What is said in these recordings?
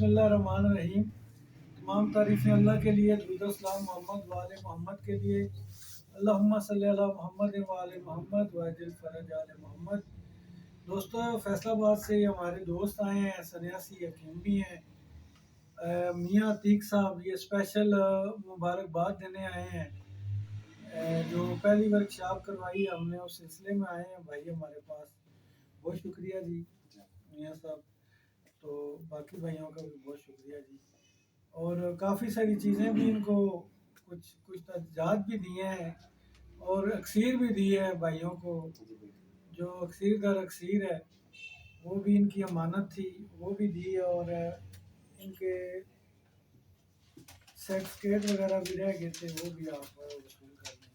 बिस्मिल्लाहिर्रहमानिर्रहीम। तमाम तारीफ़ें अल्लाह के लिए, दुरूद व सलाम मोहम्मद वाले मोहम्मद के लिए। अल्लाहुम्मा सल्ली अला मोहम्मद व आले मोहम्मद व अजिल फ़रज आले मोहम्मद। दोस्तों, फैसलाबाद से हमारे दोस्त आए हैं, सन्यासी हकीम भी हैं, मियाँ अतीक साहब। ये स्पेशल मुबारकबाद देने आए हैं। जो पहली वर्कशॉप करवाई हमने, उस सिलसिले में आए हैं भाई हमारे पास। बहुत शुक्रिया जी मियाँ साहब। तो बाकी भाइयों का भी बहुत शुक्रिया जी। और काफ़ी सारी चीज़ें भी इनको कुछ कुछ तजात भी दिए हैं और अक्सीर भी दी है भाइयों को। जो अक्सीर दर अक्सीर है वो भी इनकी अमानत थी, वो भी दी। और इनके सर्टिफिकेट वगैरह भी रह गए थे, वो भी आप वसूल कर लें।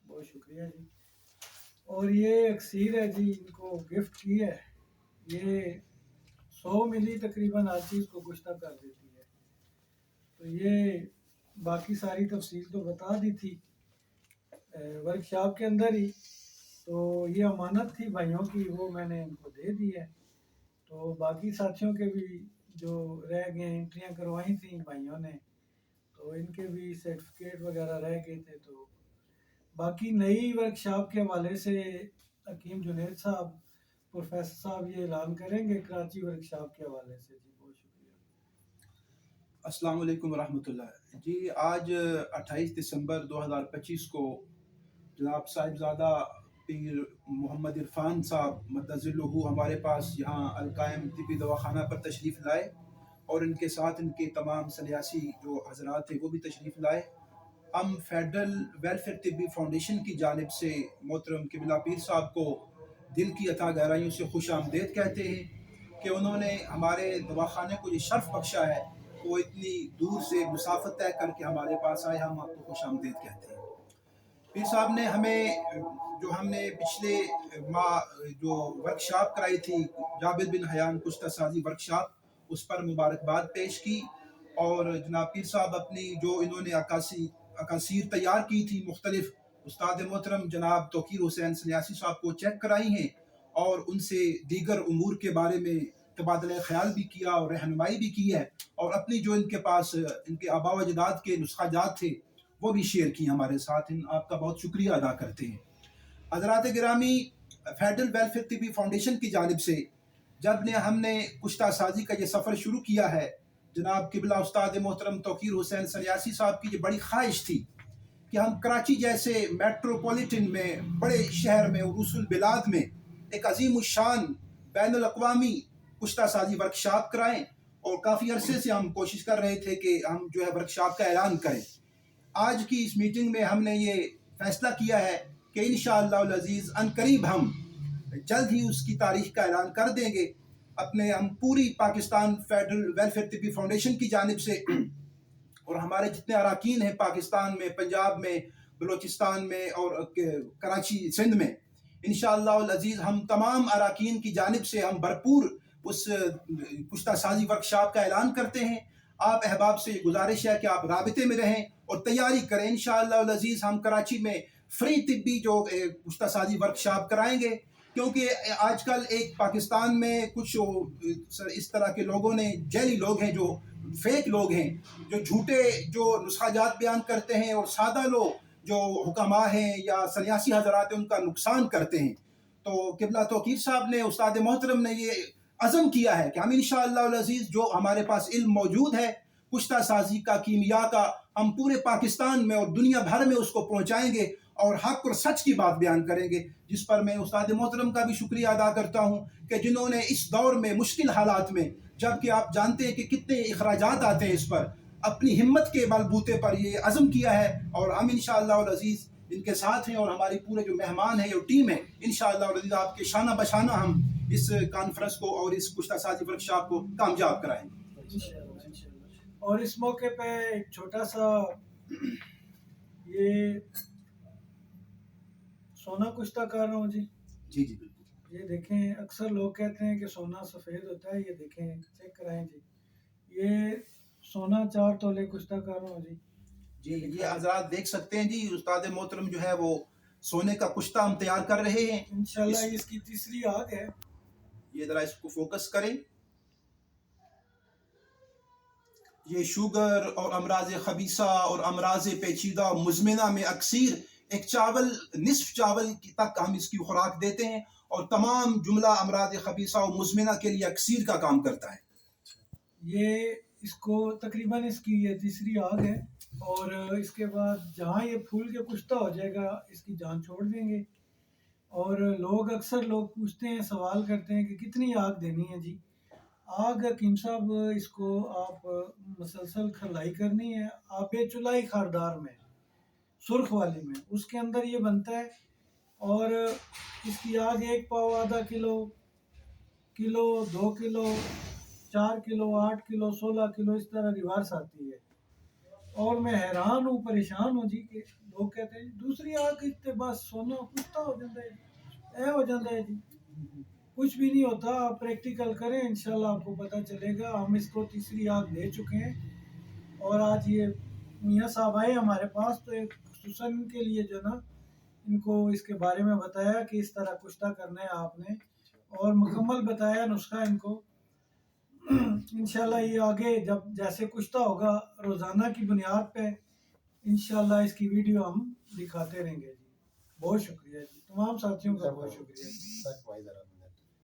बहुत शुक्रिया जी। और ये अक्सीर है जी, इनको गिफ्ट की है। ये 100 मिली तकरीबन हर चीज़ को गुश्ता कर देती है। तो ये बाकी सारी तफसील तो बता दी थी वर्कशॉप के अंदर ही। तो ये अमानत थी भाइयों की, वो मैंने इनको दे दी है। तो बाकी साथियों के भी जो रह गए, एंट्रियाँ करवाई थी भाइयों ने, तो इनके भी सर्टिफिकेट वगैरह रह गए थे। तो बाकी नई वर्कशॉप के हवाले से हकीम जुनैद साहब, प्रोफेसर साहब ये ऐलान करेंगे कराची वर्कशॉप के हवाले से। जी बहुत शुक्रिया। अस्सलाम वालेकुम रहमतुल्लाह जी। आज 28 दिसंबर 2025 को जनाब साहिबजादा पीर मोहम्मद इरफान साहब मद्दज़िल्लुहु हमारे पास यहाँ अलकायम तिब्बी दवाखाना पर तशरीफ़ लाए और इनके साथ इनके तमाम सन्यासी जो हजरात थे वो भी तशरीफ़ लाए। हम फेडरल वेलफेयर तिब्बी फाउंडेशन की जानिब से मोहतरम किबला पीर साहब को दिल की अथाह गहराइयों से खुश आमदेद कहते हैं कि उन्होंने हमारे दवाखाने को ये शर्फ बख्शा है कि वो इतनी दूर से मुसाफत तय करके हमारे पास आए। हम आपको खुश आमदेद कहते हैं। पीर साहब ने हमें जो हमने पिछले माह जो वर्कशॉप कराई थी जाबिर बिन हयान कुश्ता साजी वर्कशॉप, उस पर मुबारकबाद पेश की। और जनाब पीर साहब अपनी जो इन्होंने अकासीर तैयार की थी मुख्तलिफ, उस्ताद मोहतरम जनाब तौकीर हुसैन सन्यासी साहब को चेक कराई हैं और उनसे दीगर उमूर के बारे में तबादला ख्याल भी किया और रहनुमाई भी की है। और अपनी जो इनके पास इनके आबा व अजदाद के नुस्खाजात थे वो भी शेयर की हमारे साथ। इन आपका बहुत शुक्रिया अदा करते हैं। हजरात गिरामी, फेडरल वेलफेयर तिब्बी फाउंडेशन की जानिब से जब ने हमने कुश्ता साजी का ये सफ़र शुरू किया है, जनाब किबला उस्ताद मोहतरम तौकीर हुसैन सन्यासी साहब की ये बड़ी ख्वाहिश थी कि हम कराची जैसे मेट्रोपॉलिटन में बड़े शहर में उरूसुल बिलाद में एक अजीम शान बैनुल अक़वामी कुश्ता साजी वर्कशॉप कराएं। और काफ़ी अरसे से हम कोशिश कर रहे थे कि हम जो है वर्कशॉप का ऐलान करें। आज की इस मीटिंग में हमने ये फैसला किया है कि इंशाअल्लाह अज़ीज़ अनकरीब हम जल्द ही उसकी तारीख का ऐलान कर देंगे। हम पूरी पाकिस्तान फेडरल वेलफेयर तिब्बी फाउंडेशन की जानिब से और हमारे जितने अरकान हैं पाकिस्तान में, पंजाब में, बलूचिस्तान में और कराची सिंध में, इंशाअल्लाह अज़ीज़ हम तमाम अरकान की जानिब से हम भरपूर उस कुश्ता साजी वर्कशॉप का ऐलान करते हैं। आप अहबाब से गुजारिश है कि आप राबिते में रहें और तैयारी करें। इंशाअल्लाह अज़ीज़ हम कराची में फ्री तिब्बी जो कुश्ता साजी वर्कशॉप कराएंगे, क्योंकि आजकल एक पाकिस्तान में कुछ इस तरह के लोगों ने, जैली लोग हैं, जो फेक लोग हैं, जो झूठे जो नुस्खाजात बयान करते हैं और सादा लोग जो हुक्मा हैं या सन्यासी हजरात हैं उनका नुकसान करते हैं। तो किबला तौकीर साहब ने, उस्ताद मोहतरम ने ये अज़म किया है कि हम इंशाअल्लाह अज़ीज़ जो हमारे पास इल्म मौजूद है कुश्ता साजी का, कीमिया का, हम पूरे पाकिस्तान में और दुनिया भर में उसको पहुँचाएँगे और हक और सच की बात बयान करेंगे। जिस पर मैं उस्ताद मोहतरम का भी शुक्रिया अदा करता हूँ कि जिन्होंने इस दौर में, मुश्किल हालात में, जबकि आप जानते हैं कि कितने अखराजात आते हैं इस पर, अपनी हिम्मत के बलबूते पर ये अज़म किया है। और हम इंशाअल्लाह अज़ीज़ इनके साथ हैं और हमारी पूरे जो मेहमान हैं, जो टीम है, इंशाअल्लाह अज़ीज़ आपके शाना बशाना हम इस कॉन्फ्रेंस को और इस कुश्ता साजी वर्कशॉप को कामयाब कराएंगे। और इस मौके पे एक छोटा सा ये सोना कुश्ता कर रहा हूँ जी। जी जी बिल्कुल। ये देखें, अक्सर लोग कहते हैं कि सोना सफ़ेद होता है, ये देखें, चेक कराएं जी। ये सोना 4 तोले कुश्ता कर रहा हूँ जी। जी ये हजरात देख सकते हैं जी, उस्ताद मोहतरम जो है वो सोने का कुश्ता हम तैयार कर रहे हैं। इंशाल्लाह इसकी तीसरी आग है। ये जरा इसको फोकस करें। ये शुगर और अमराज खबीसा और अमराज पेचीदा और मुजमिना में अक्सर एक चावल, निसफ चावल की तक हम इसकी खुराक देते हैं और तमाम जुमला अमराज खबीसा और मुजमिना के लिए अक्सर का काम करता है। ये इसको तकरीबन इसकी ये तीसरी आग है और इसके बाद जहाँ ये फूल के कुश्ता हो जाएगा इसकी जान छोड़ देंगे। और अक्सर लोग पूछते हैं, सवाल करते हैं कि कितनी आग देनी है जी। आग हकीम साहब इसको आप मुसलसल खलाई करनी है। आप ये चुलाई खारदार में, सुर्ख वाली में, उसके अंदर ये बनता है। और इसकी आग 1 पाव, आधा kilo, 2 kilo, 4 kilo, 8 kilo, 16 kilo इस तरह रिवार्स आती है। और मैं हैरान हूँ, परेशान हूँ जी कि लोग कहते हैं दूसरी आग इतने बस सोना कुश्ता हो जाता है, ऐ हो जाता है जी। कुछ भी नहीं होता, आप प्रैक्टिकल करें, इंशाल्लाह आपको पता चलेगा। हम इसको तीसरी आग दे चुके हैं और आज ये मियाँ साहब आए हमारे पास, तो एक खुसूसन के लिए जो ना इनको इसके बारे में बताया कि इस तरह कुश्ता करना है आपने, और मुकम्मल बताया नुस्खा इनको। इंशाल्लाह ये आगे जब जैसे कुश्ता होगा रोज़ाना की बुनियाद पे इंशाल्लाह इसकी वीडियो हम दिखाते रहेंगे जी। बहुत शुक्रिया जी, तमाम साथियों का बहुत शुक्रिया जी।